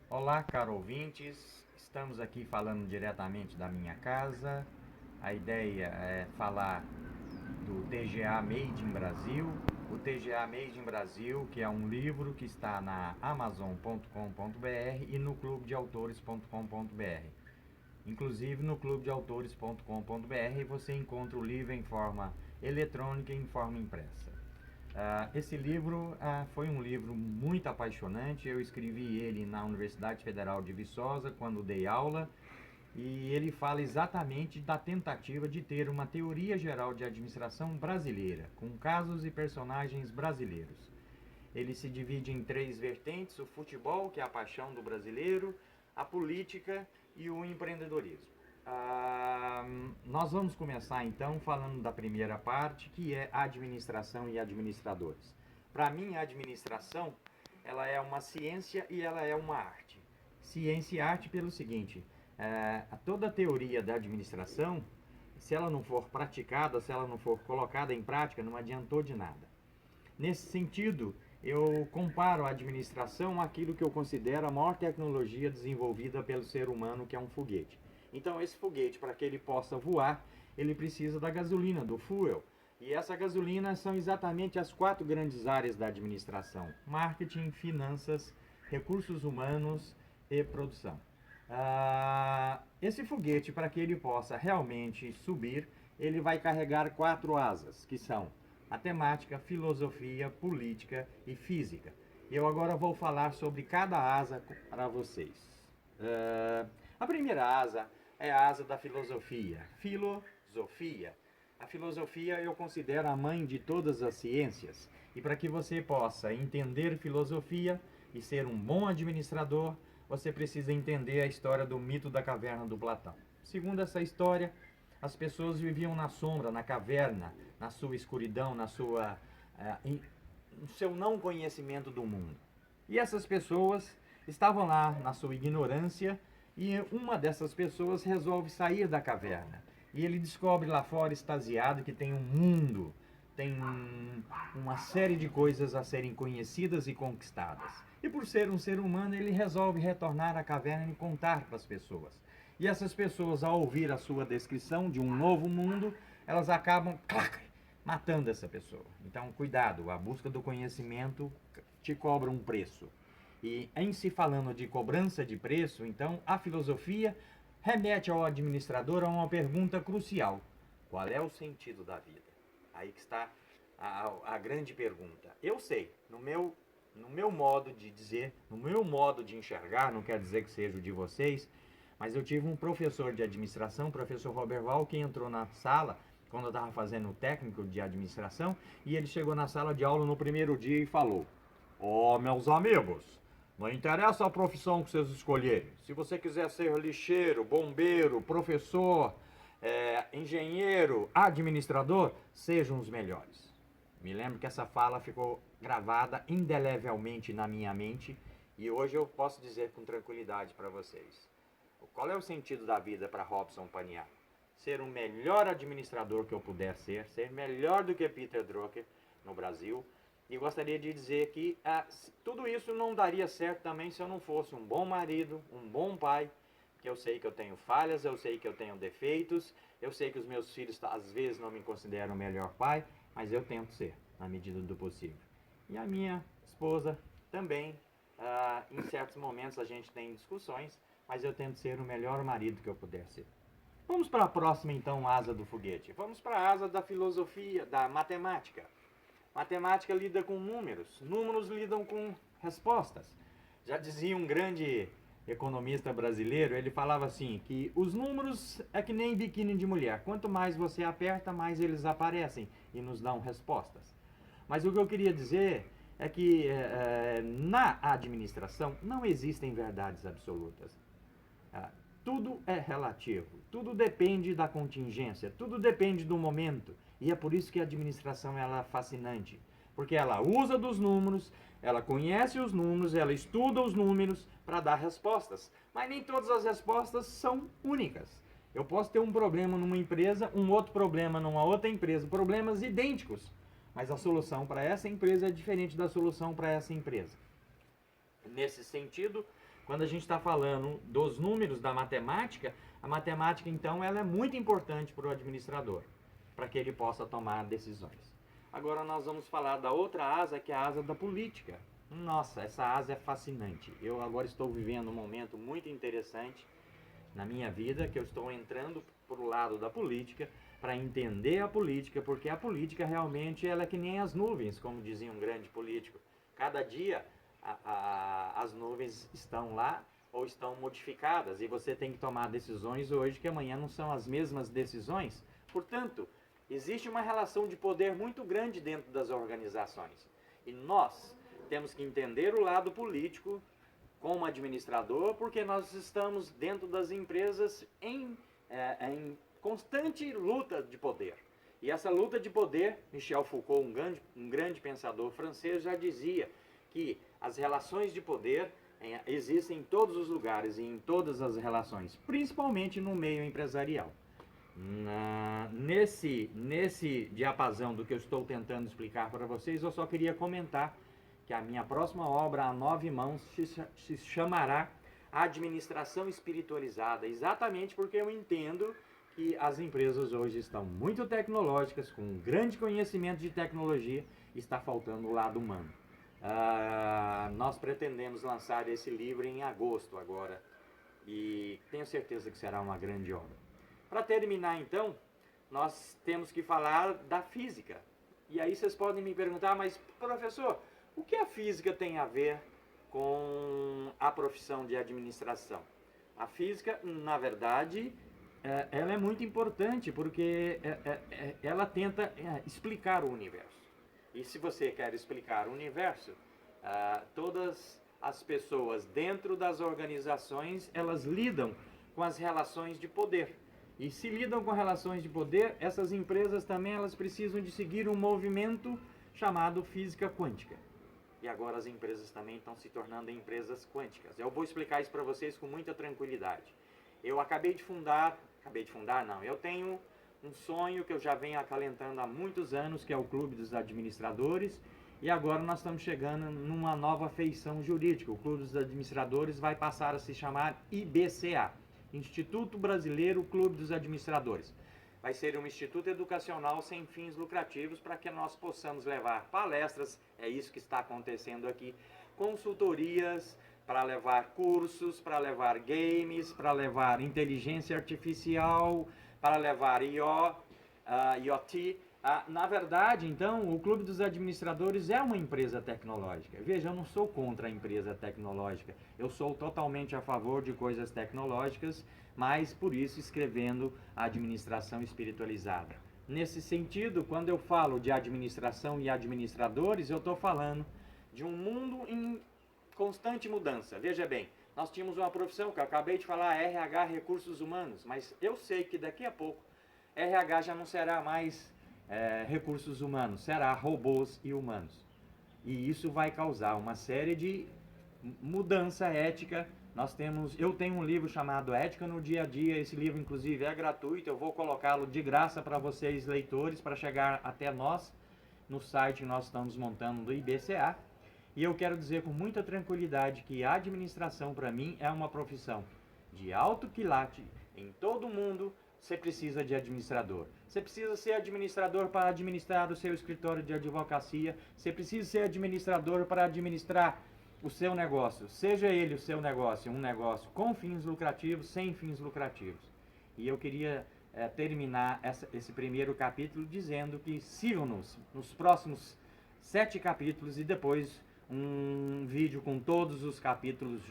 Olá, caro ouvintes. Estamos aqui falando diretamente da minha casa. A ideia é falar do TGA Made in Brasil. O TGA Made in Brasil, que é um livro que está na amazon.com.br e no clubedeautores.com.br. Inclusive no clubedeautores.com.br você encontra o livro em forma eletrônica e em forma impressa. Esse livro foi um livro muito apaixonante. Eu escrevi ele na Universidade Federal de Viçosa quando dei aula, e ele fala exatamente da tentativa de ter uma teoria geral de administração brasileira, com casos e personagens brasileiros. Ele se divide em três vertentes: o futebol, que é a paixão do brasileiro, a política e o empreendedorismo. Nós vamos começar então falando da primeira parte, que é administração e administradores. Para mim, a administração ela é uma ciência e ela é uma arte. Ciência e arte pelo seguinte: toda a teoria da administração, se ela não for praticada, se ela não for colocada em prática, não adiantou de nada. Nesse sentido, eu comparo a administração àquilo que eu considero a maior tecnologia desenvolvida pelo ser humano, que é um foguete. Então, esse foguete, para que ele possa voar, ele precisa da gasolina, do fuel. E essa gasolina são exatamente as quatro grandes áreas da administração: marketing, finanças, recursos humanos e produção. Esse foguete, para que ele possa realmente subir, ele vai carregar quatro asas, que são matemática, filosofia, política e física. E eu agora vou falar sobre cada asa para vocês. A primeira asa é a asa da filosofia. Filosofia. A filosofia eu considero a mãe de todas as ciências. E para que você possa entender filosofia e ser um bom administrador, você precisa entender a história do mito da caverna do Platão. Segundo essa história, as pessoas viviam na sombra, na caverna, na sua escuridão, no seu não conhecimento do mundo. E essas pessoas estavam lá na sua ignorância, e uma dessas pessoas resolve sair da caverna. E ele descobre lá fora, extasiado, que tem um mundo, tem uma série de coisas a serem conhecidas e conquistadas. E por ser um ser humano, ele resolve retornar à caverna e contar para as pessoas. E essas pessoas, ao ouvir a sua descrição de um novo mundo, elas acabam matando essa pessoa. Então, cuidado, a busca do conhecimento te cobra um preço. E em se falando de cobrança de preço, então, a filosofia remete ao administrador a uma pergunta crucial: qual é o sentido da vida? Aí que está a grande pergunta. Eu sei, no meu modo de dizer, no meu modo de enxergar, não quer dizer que seja o de vocês, mas eu tive um professor de administração, o professor Robert Val, que entrou na sala quando eu estava fazendo o técnico de administração, e ele chegou na sala de aula no primeiro dia e falou: "Ó, meus amigos, não interessa a profissão que vocês escolherem. Se você quiser ser lixeiro, bombeiro, professor, engenheiro, administrador, sejam os melhores." Me lembro que essa fala ficou gravada indelevelmente na minha mente, e hoje eu posso dizer com tranquilidade para vocês. Qual é o sentido da vida para Robson Paniagua? Ser o melhor administrador que eu puder ser melhor do que Peter Drucker no Brasil. E gostaria de dizer que tudo isso não daria certo também se eu não fosse um bom marido, um bom pai, que eu sei que eu tenho falhas, eu sei que eu tenho defeitos, eu sei que os meus filhos às vezes não me consideram o melhor pai, mas eu tento ser, na medida do possível. E a minha esposa também, em certos momentos a gente tem discussões, mas eu tento ser o melhor marido que eu puder ser. Vamos para a próxima então asa do foguete. Vamos para a asa da filosofia, da matemática. Matemática lida com números, números lidam com respostas. Já dizia um grande economista brasileiro, ele falava assim, que os números é que nem biquíni de mulher. Quanto mais você aperta, mais eles aparecem e nos dão respostas. Mas o que eu queria dizer é que na administração não existem verdades absolutas. Tudo é relativo, tudo depende da contingência, tudo depende do momento. E é por isso que a administração ela é fascinante, porque ela usa dos números, ela conhece os números, ela estuda os números para dar respostas. Mas nem todas as respostas são únicas. Eu posso ter um problema numa empresa, um outro problema numa outra empresa, problemas idênticos, mas a solução para essa empresa é diferente da solução para essa empresa. Nesse sentido, quando a gente está falando dos números da matemática, a matemática então ela é muito importante para o administrador, para que ele possa tomar decisões. Agora nós vamos falar da outra asa, que é a asa da política. Nossa, essa asa é fascinante. Eu agora estou vivendo um momento muito interessante na minha vida, que eu estou entrando para o lado da política, para entender a política, porque a política realmente ela é que nem as nuvens, como dizia um grande político. Cada dia as nuvens estão lá ou estão modificadas e você tem que tomar decisões hoje que amanhã não são as mesmas decisões. Portanto, existe uma relação de poder muito grande dentro das organizações e nós temos que entender o lado político como administrador, porque nós estamos dentro das empresas em constante luta de poder. E essa luta de poder, Michel Foucault, um grande pensador francês, já dizia que as relações de poder existem em todos os lugares e em todas as relações, principalmente no meio empresarial. Nesse diapasão do que eu estou tentando explicar para vocês, eu só queria comentar que a minha próxima obra, a 9 mãos, se chamará Administração Espiritualizada, exatamente porque eu entendo que as empresas hoje estão muito tecnológicas, com um grande conhecimento de tecnologia, e está faltando o lado humano. Nós pretendemos lançar esse livro em agosto agora, e tenho certeza que será uma grande obra. Para terminar então, nós temos que falar da física. E aí vocês podem me perguntar, mas professor, o que a física tem a ver com a profissão de administração? A física, na verdade, ela é muito importante porque ela tenta explicar o universo. E se você quer explicar o universo, todas as pessoas dentro das organizações, elas lidam com as relações de poder. E se lidam com relações de poder, essas empresas também elas precisam de seguir um movimento chamado física quântica. E agora as empresas também estão se tornando empresas quânticas. Eu vou explicar isso para vocês com muita tranquilidade. Eu eu tenho um sonho que eu já venho acalentando há muitos anos, que é o Clube dos Administradores, e agora nós estamos chegando numa nova feição jurídica. O Clube dos Administradores vai passar a se chamar IBCA, Instituto Brasileiro Clube dos Administradores. Vai ser um instituto educacional sem fins lucrativos para que nós possamos levar palestras, é isso que está acontecendo aqui, consultorias, para levar cursos, para levar games, para levar inteligência artificial, para levar IoT. Na verdade, então, o Clube dos Administradores é uma empresa tecnológica. Veja, eu não sou contra a empresa tecnológica. Eu sou totalmente a favor de coisas tecnológicas, mas por isso escrevendo a administração espiritualizada. Nesse sentido, quando eu falo de administração e administradores, eu estou falando de um mundo em constante mudança. Veja bem, nós tínhamos uma profissão que eu acabei de falar, RH, Recursos Humanos, mas eu sei que daqui a pouco RH já não será mais recursos humanos, será robôs e humanos. E isso vai causar uma série de mudança ética. Eu tenho um livro chamado Ética no Dia a Dia, esse livro inclusive é gratuito, eu vou colocá-lo de graça para vocês leitores, para chegar até nós, no site que nós estamos montando do IBCA. E eu quero dizer com muita tranquilidade que a administração para mim é uma profissão de alto quilate em todo o mundo. Você precisa de administrador. Você precisa ser administrador para administrar o seu escritório de advocacia. Você precisa ser administrador para administrar o seu negócio. Seja ele o seu negócio um negócio com fins lucrativos, sem fins lucrativos. E eu queria terminar esse primeiro capítulo dizendo que sigam-nos nos próximos 7 capítulos e depois um vídeo com todos os capítulos juntos.